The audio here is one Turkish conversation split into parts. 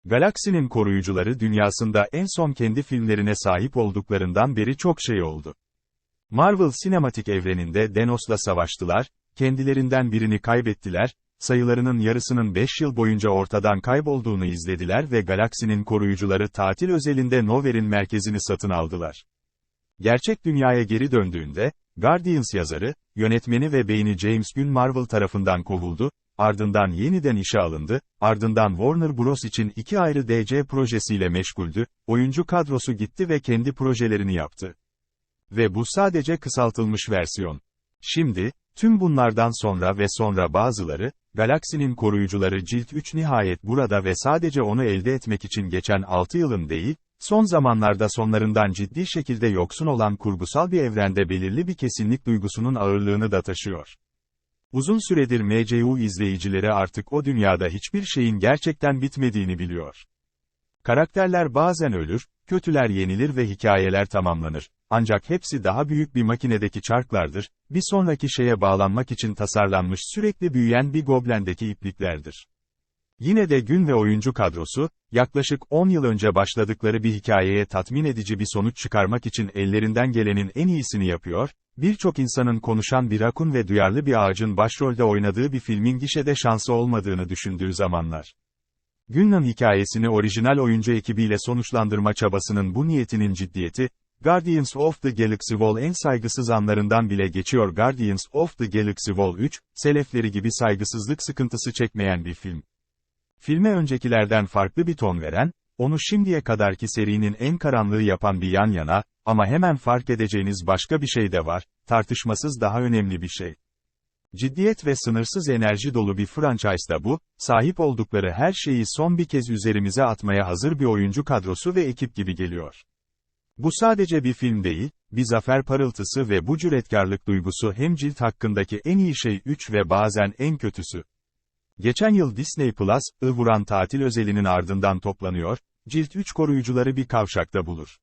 Galaksinin koruyucuları dünyasında en son kendi filmlerine sahip olduklarından beri çok şey oldu. Marvel sinematik evreninde Thanos'la savaştılar, kendilerinden birini kaybettiler, sayılarının yarısının 5 yıl boyunca ortadan kaybolduğunu izlediler ve Galaksinin koruyucuları tatil özelinde Nowhere'in merkezini satın aldılar. Gerçek dünyaya geri döndüğünde, Guardians yazarı, yönetmeni ve beyni James Gunn Marvel tarafından kovuldu, ardından yeniden işe alındı, ardından Warner Bros. İçin iki ayrı DC projesiyle meşguldü, oyuncu kadrosu gitti ve kendi projelerini yaptı. Ve bu sadece kısaltılmış versiyon. Şimdi, tüm bunlardan sonra bazıları, Galaksinin koruyucuları Cilt 3 nihayet burada ve sadece onu elde etmek için geçen 6 yılın değil, son zamanlarda sonlarından ciddi şekilde yoksun olan kurgusal bir evrende belirli bir kesinlik duygusunun ağırlığını da taşıyor. Uzun süredir MCU izleyicileri artık o dünyada hiçbir şeyin gerçekten bitmediğini biliyor. Karakterler bazen ölür, kötüler yenilir ve hikayeler tamamlanır. Ancak hepsi daha büyük bir makinedeki çarklardır, bir sonraki şeye bağlanmak için tasarlanmış sürekli büyüyen bir goblendeki ipliklerdir. Yine de Gunn ve oyuncu kadrosu, yaklaşık 10 yıl önce başladıkları bir hikayeye tatmin edici bir sonuç çıkarmak için ellerinden gelenin en iyisini yapıyor, birçok insanın konuşan bir rakun ve duyarlı bir ağacın başrolde oynadığı bir filmin gişede şansı olmadığını düşündüğü zamanlar. Gunn'ın hikayesini orijinal oyuncu ekibiyle sonuçlandırma çabasının bu niyetinin ciddiyeti, Guardians of the Galaxy Vol. En saygısız anlarından bile geçiyor. Guardians of the Galaxy Vol. 3, selefleri gibi saygısızlık sıkıntısı çekmeyen bir film. Filme öncekilerden farklı bir ton veren, onu şimdiye kadarki serinin en karanlığı yapan bir yan yana, ama hemen fark edeceğiniz başka bir şey de var, tartışmasız daha önemli bir şey. Ciddiyet ve sınırsız enerji dolu bir franchise'da bu, sahip oldukları her şeyi son bir kez üzerimize atmaya hazır bir oyuncu kadrosu ve ekip gibi geliyor. Bu sadece bir film değil, bir zafer parıltısı ve bu cüretkarlık duygusu hem cilt hakkındaki en iyi şey 3 ve bazen en kötüsü. Geçen yıl Disney Plus, vuran tatil özelinin ardından toplanıyor, Cilt 3 koruyucuları bir kavşakta bulur.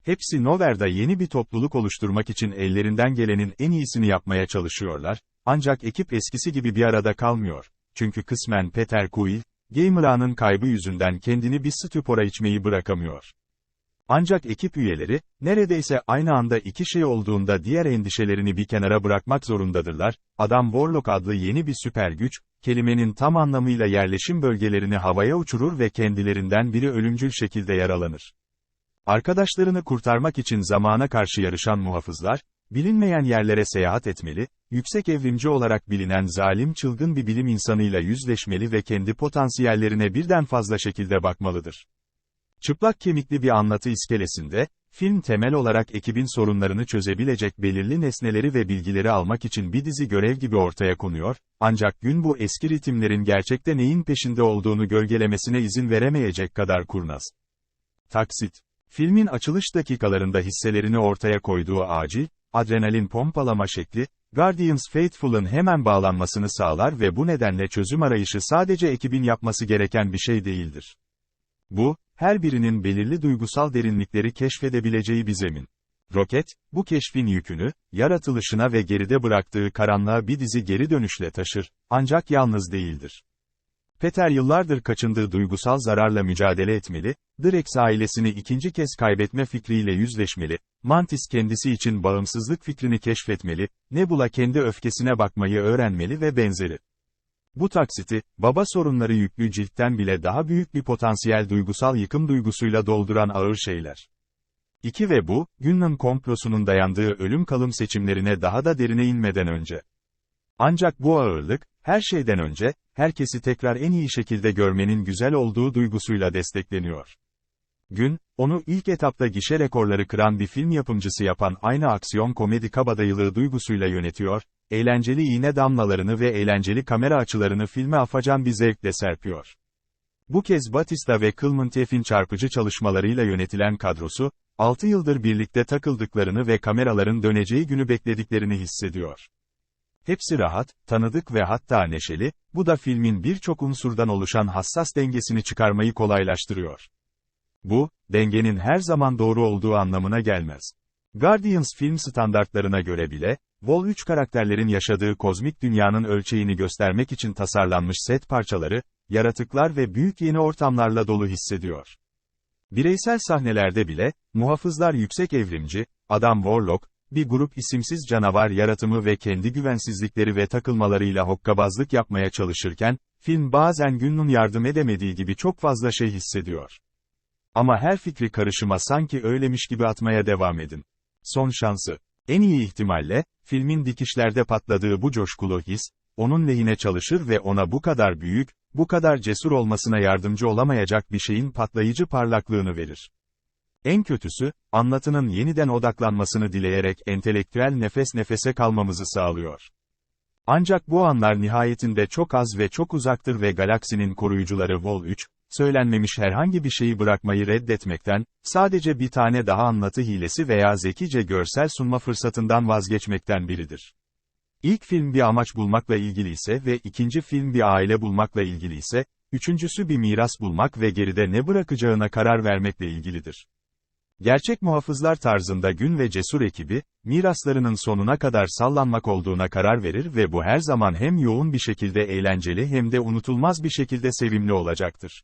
Hepsi Nowhere'da yeni bir topluluk oluşturmak için ellerinden gelenin en iyisini yapmaya çalışıyorlar, ancak ekip eskisi gibi bir arada kalmıyor. Çünkü kısmen Peter Quill, Gamera'nın kaybı yüzünden kendini bir stüpora içmeyi bırakamıyor. Ancak ekip üyeleri, neredeyse aynı anda iki şey olduğunda diğer endişelerini bir kenara bırakmak zorundadırlar. Adam Warlock adlı yeni bir süper güç, kelimenin tam anlamıyla yerleşim bölgelerini havaya uçurur ve kendilerinden biri ölümcül şekilde yaralanır. Arkadaşlarını kurtarmak için zamana karşı yarışan muhafızlar, bilinmeyen yerlere seyahat etmeli, yüksek evrimci olarak bilinen zalim çılgın bir bilim insanıyla yüzleşmeli ve kendi potansiyellerine birden fazla şekilde bakmalıdır. Çıplak kemikli bir anlatı iskelesinde, film temel olarak ekibin sorunlarını çözebilecek belirli nesneleri ve bilgileri almak için bir dizi görev gibi ortaya konuyor, ancak Gunn bu eski ritimlerin gerçekte neyin peşinde olduğunu gölgelemesine izin veremeyecek kadar kurnaz. Taksit. Filmin açılış dakikalarında hisselerini ortaya koyduğu acil, adrenalin pompalama şekli, Guardians Faithful'ın hemen bağlanmasını sağlar ve bu nedenle çözüm arayışı sadece ekibin yapması gereken bir şey değildir. Bu, her birinin belirli duygusal derinlikleri keşfedebileceği bir zemin. Rocket, bu keşfin yükünü, yaratılışına ve geride bıraktığı karanlığa bir dizi geri dönüşle taşır, ancak yalnız değildir. Peter yıllardır kaçındığı duygusal zararla mücadele etmeli, Drax ailesini ikinci kez kaybetme fikriyle yüzleşmeli, Mantis kendisi için bağımsızlık fikrini keşfetmeli, Nebula kendi öfkesine bakmayı öğrenmeli ve benzeri. Bu taksiti, baba sorunları yüklü ciltten bile daha büyük bir potansiyel duygusal yıkım duygusuyla dolduran ağır şeyler. 2 ve bu, Gunn'ın komplosunun dayandığı ölüm kalım seçimlerine daha da derine inmeden önce. Ancak bu ağırlık, her şeyden önce, herkesi tekrar en iyi şekilde görmenin güzel olduğu duygusuyla destekleniyor. Gunn, onu ilk etapta gişe rekorları kıran bir film yapımcısı yapan aynı aksiyon komedi kabadayılığı duygusuyla yönetiyor, eğlenceli iğne damlalarını ve eğlenceli kamera açılarını filme afacan bir zevkle serpiyor. Bu kez Batista ve Kilmenteff'in çarpıcı çalışmalarıyla yönetilen kadrosu, 6 yıldır birlikte takıldıklarını ve kameraların döneceği günü beklediklerini hissediyor. Hepsi rahat, tanıdık ve hatta neşeli, bu da filmin birçok unsurdan oluşan hassas dengesini çıkarmayı kolaylaştırıyor. Bu, dengenin her zaman doğru olduğu anlamına gelmez. Guardians film standartlarına göre bile, Vol 3 karakterlerin yaşadığı kozmik dünyanın ölçeğini göstermek için tasarlanmış set parçaları, yaratıklar ve büyük yeni ortamlarla dolu hissediyor. Bireysel sahnelerde bile, muhafızlar yüksek evrimci, Adam Warlock, bir grup isimsiz canavar yaratımı ve kendi güvensizlikleri ve takılmalarıyla hokkabazlık yapmaya çalışırken, film bazen Gün'ün yardım edemediği gibi çok fazla şey hissediyor. Ama her fikri karışıma sanki öylemiş gibi atmaya devam edin. Son şansı. En iyi ihtimalle, filmin dikişlerde patladığı bu coşkulu his, onun lehine çalışır ve ona bu kadar büyük, bu kadar cesur olmasına yardımcı olamayacak bir şeyin patlayıcı parlaklığını verir. En kötüsü, anlatının yeniden odaklanmasını dileyerek entelektüel nefes nefese kalmamızı sağlıyor. Ancak bu anlar nihayetinde çok az ve çok uzaktır ve galaksinin koruyucuları Vol 3, söylenmemiş herhangi bir şeyi bırakmayı reddetmekten, sadece bir tane daha anlatı hilesi veya zekice görsel sunma fırsatından vazgeçmekten biridir. İlk film bir amaç bulmakla ilgili ise ve ikinci film bir aile bulmakla ilgili ise, üçüncüsü bir miras bulmak ve geride ne bırakacağına karar vermekle ilgilidir. Gerçek muhafızlar tarzında Gün ve Cesur ekibi, miraslarının sonuna kadar sallanmak olduğuna karar verir ve bu her zaman hem yoğun bir şekilde eğlenceli hem de unutulmaz bir şekilde sevimli olacaktır.